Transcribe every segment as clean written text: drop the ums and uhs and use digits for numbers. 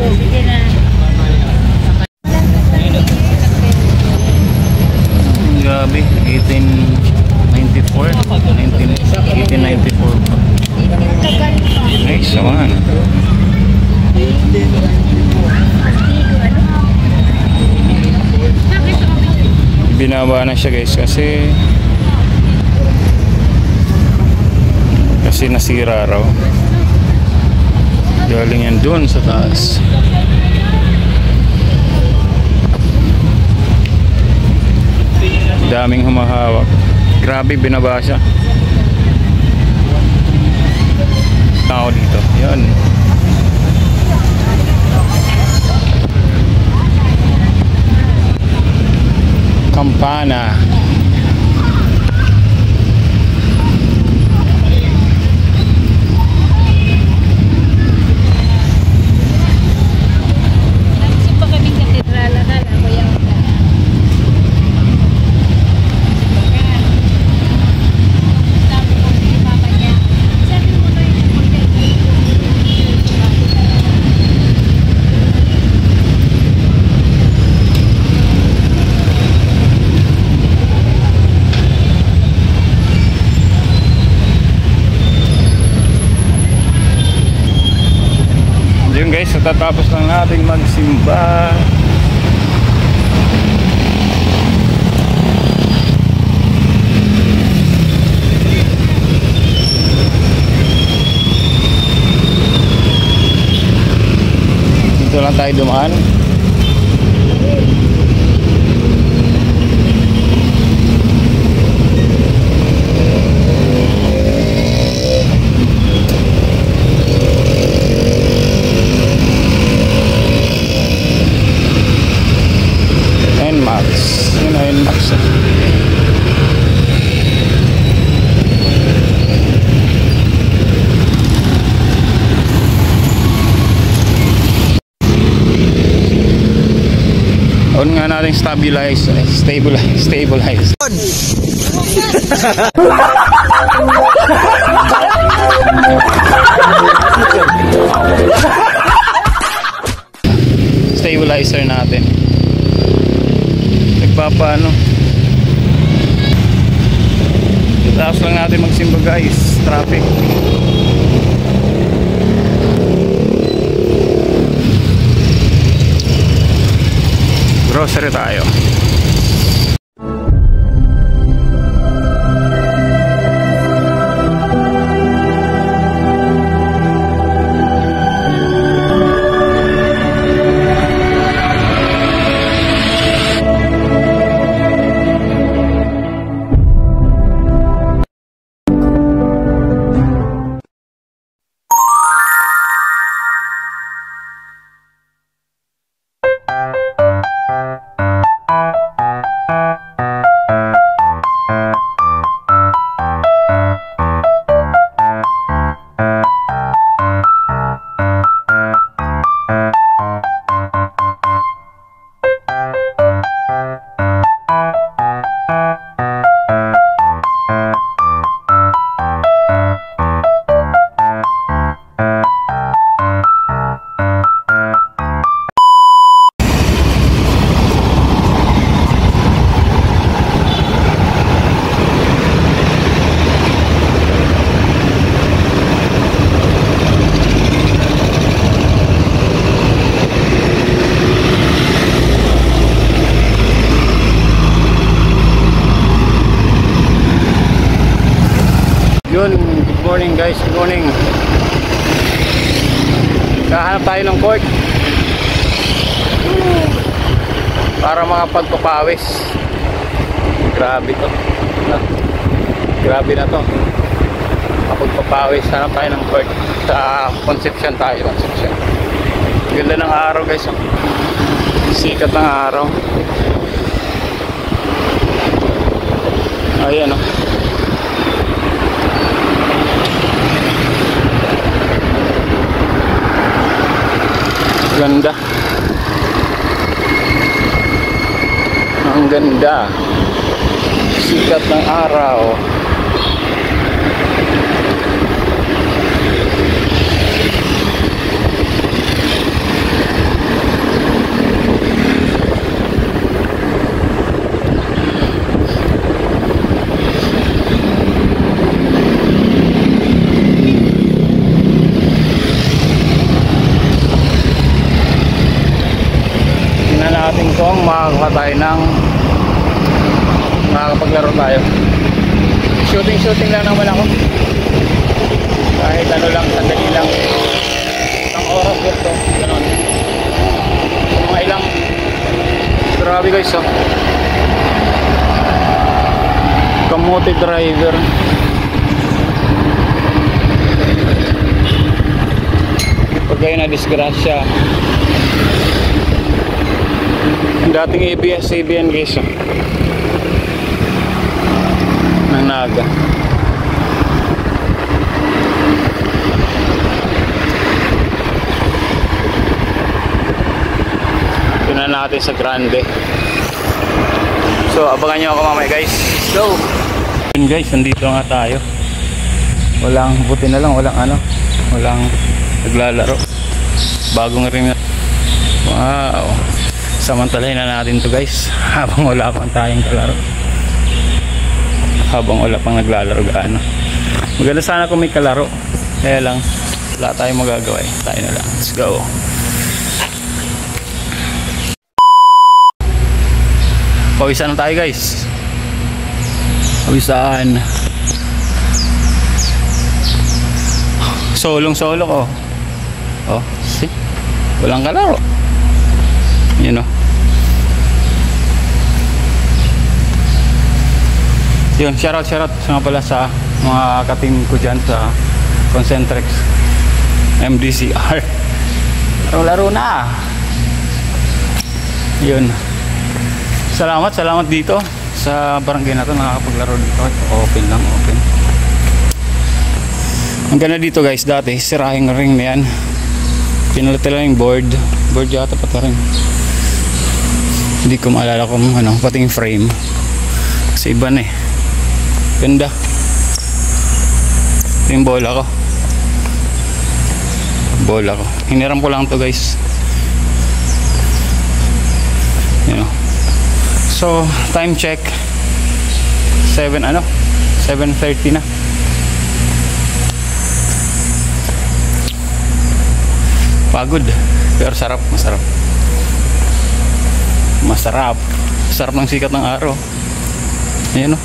Sige na. Grabe, 1894 pa. Nice naman. Binaba na siya guys kasi nasira raw. Galing yan dun sa taas. Daming humahawak. Grabe, binaba siya. Tao dito. Yan. Campana. Yun guys, natatapos lang natin magsimba. Dito lang tayo dumaan. On nga natin stabilize. Stabilizer natin. Nagpapaano. Tapos lang natin magsimba guys. Traffic. Grocery tayo. Yun, good morning guys, good morning. Kahanap tayo ng court para makapagpapawis. Grabe to. Grabe na to. Makapagpapawis. Hanap tayo ng court. Sa Concepcion tayo, Concepcion. Ganda ng araw guys. Sikat ng araw. Ayan o. Ganda. Ang ganda. Sikat ng araw. makakakuha tayo ng makakapaglaro tayo. Shooting lang naman ako. Kahit ano lang, sandali lang. Ang oras dito, gano'n. Mga ilang, grabe guys, oh. Kamote driver. Pag kayo na disgrasya. Yung dating ABS-CBN guys, oh. Ng Naga. Tingnan natin sa Grande. So abangan nyo ako mamaya guys. Go! Yun guys, nandito nga tayo. Walang, buti na lang, walang naglalaro. Bagong ring. Wow. Samantalahin na natin to guys. Habang wala pang tayong kalaro. Habang wala pang naglalaro gaano. Maganda sana kung may kalaro. Kaya lang, wala tayong magagawa eh. Tayo na lang. Let's go. Pawisan na tayo guys. Pawisan. Solong-solo ko. Oh, see? Walang kalaro. You know. Yun, shoutout nga pala sa mga ka-team ko dyan sa Concentrix MDCR. Laro na. Yun. Salamat dito sa barangay na to, nakakapaglaro dito. Open lang, open. Ang ganda dito guys, dati sirahing ring na yan. Pinalitan lang yung board yata pata rin. Hindi ko maalala kung ano, pati yung frame kasi iba na eh. Ganda. Ito yung bola ko. Hiniram ko lang to guys. You know. So time check 7:30 na. Pagod pero masarap ng sikat ng araw. Ayan o.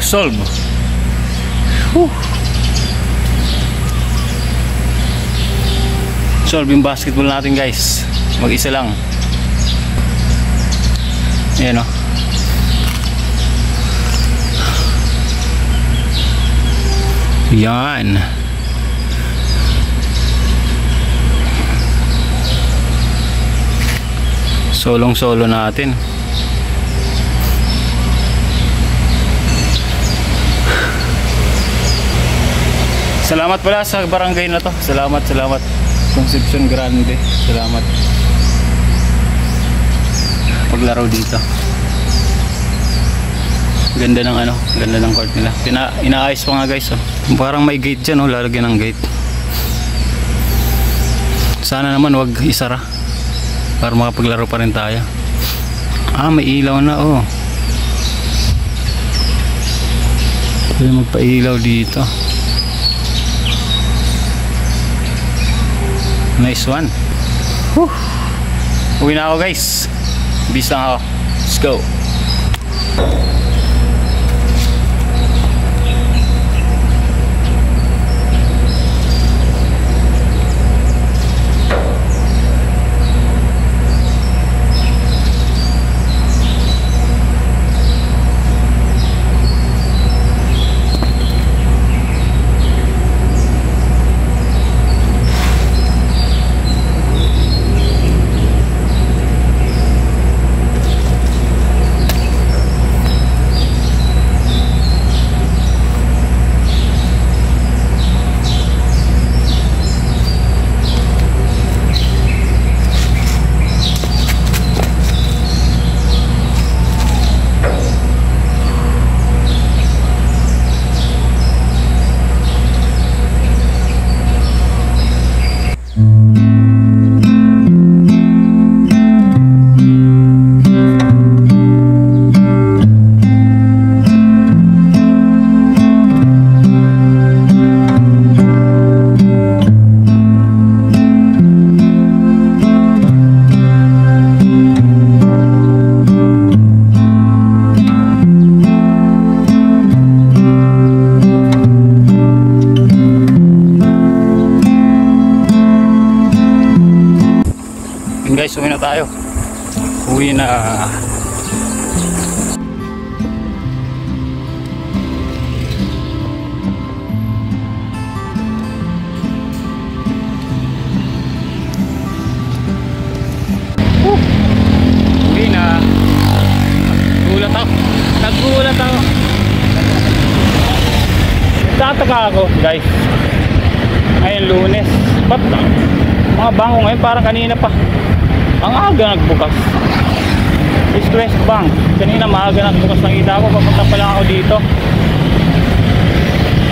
solve. Whew. Solve yung basketball natin guys. Mag-isa lang. Ayan o. Yan. Solong-solo natin. Salamat pala sa barangay na to. Salamat. Concepcion Grande. Salamat. Paglaro dito. Ganda ng ganda ng court nila. Inaayos pa nga guys oh. Parang may gate dyan oh, lalagyan ng gate. Sana naman wag isara para makapaglaro pa rin tayo. May ilaw na oh. Pwede magpa-ilaw dito. Nice one. Whew. Uwi na ako guys. Bis lang ako. Let's go. Guys, uwi na tayo. Uwi na. Uwi na. Nagulat ako. Nagtataka ako guys. Ngayon Lunes. Ba't mga bangko ngayon parang kanina pa ang aga nagbukas. East West Bank kanina maaga nagbukas. Nakita ko papunta pa lang ako dito.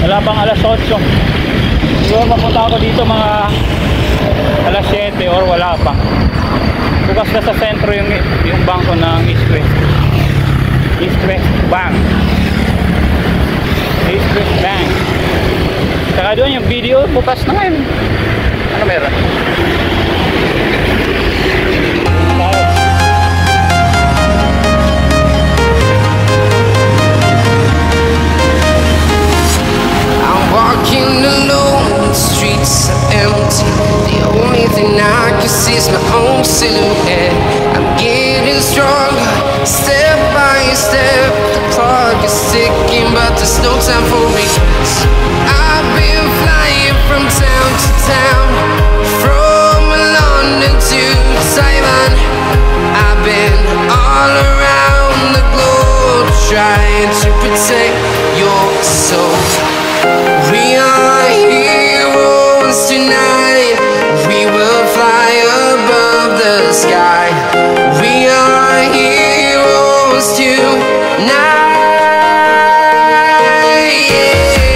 Wala pang alas 8. Siguro papunta ako dito mga alas 7 or wala pa. Bukas na sa sentro yung bangko ng East West Bank. East West Bank. Saka doon yung video bukas na ngayon. Ano meron? Walking alone, the streets are empty. The only thing I can see is my own silhouette. I'm getting stronger, step by step. The clock is ticking, but there's no time for me. I've been flying from town to town, from London to Taiwan. I've been all around the globe, trying to protect your soul. We are heroes tonight. We will fly above the sky. We are heroes tonight. Yeah.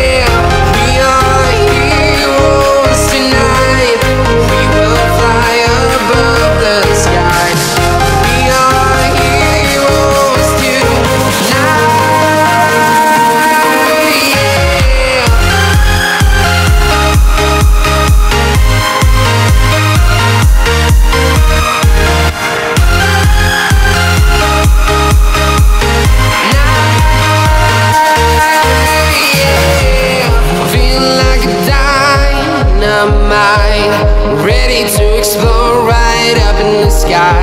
mind, ready to explore right up in the sky.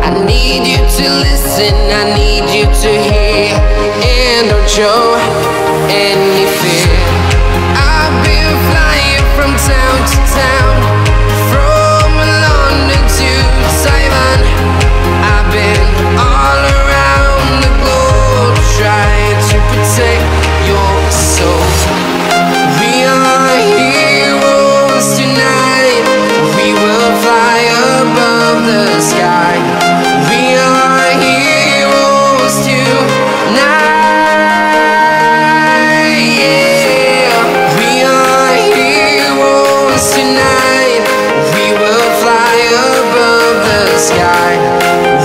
I need you to listen, I need you to hear, and don't show any fear. I've been flying from town to town, from London to Taiwan. I've been all around the globe trying to protect your soul. We are heroes tonight, we will fly above the sky. We are heroes tonight, yeah. We are heroes tonight, we will fly above the sky.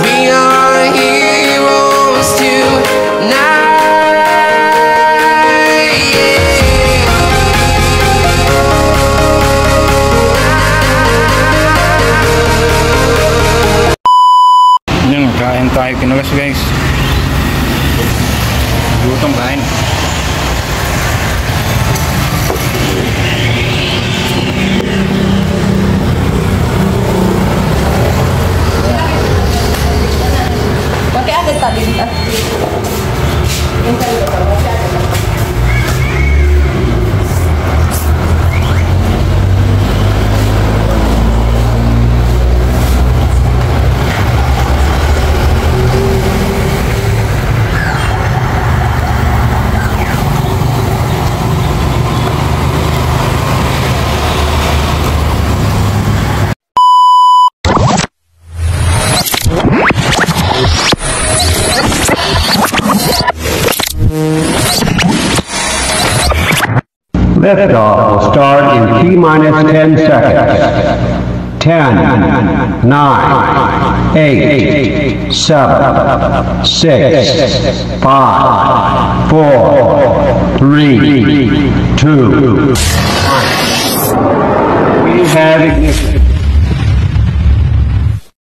We are heroes tonight, yeah. Yan, kain tayo kinagas guys. Gutom kain. Pakai ada tadi Liftoff will start in T-minus 10 seconds. 10, 9, 8, 7, 6, 5, 4, 3, 2, 1. We have ignition.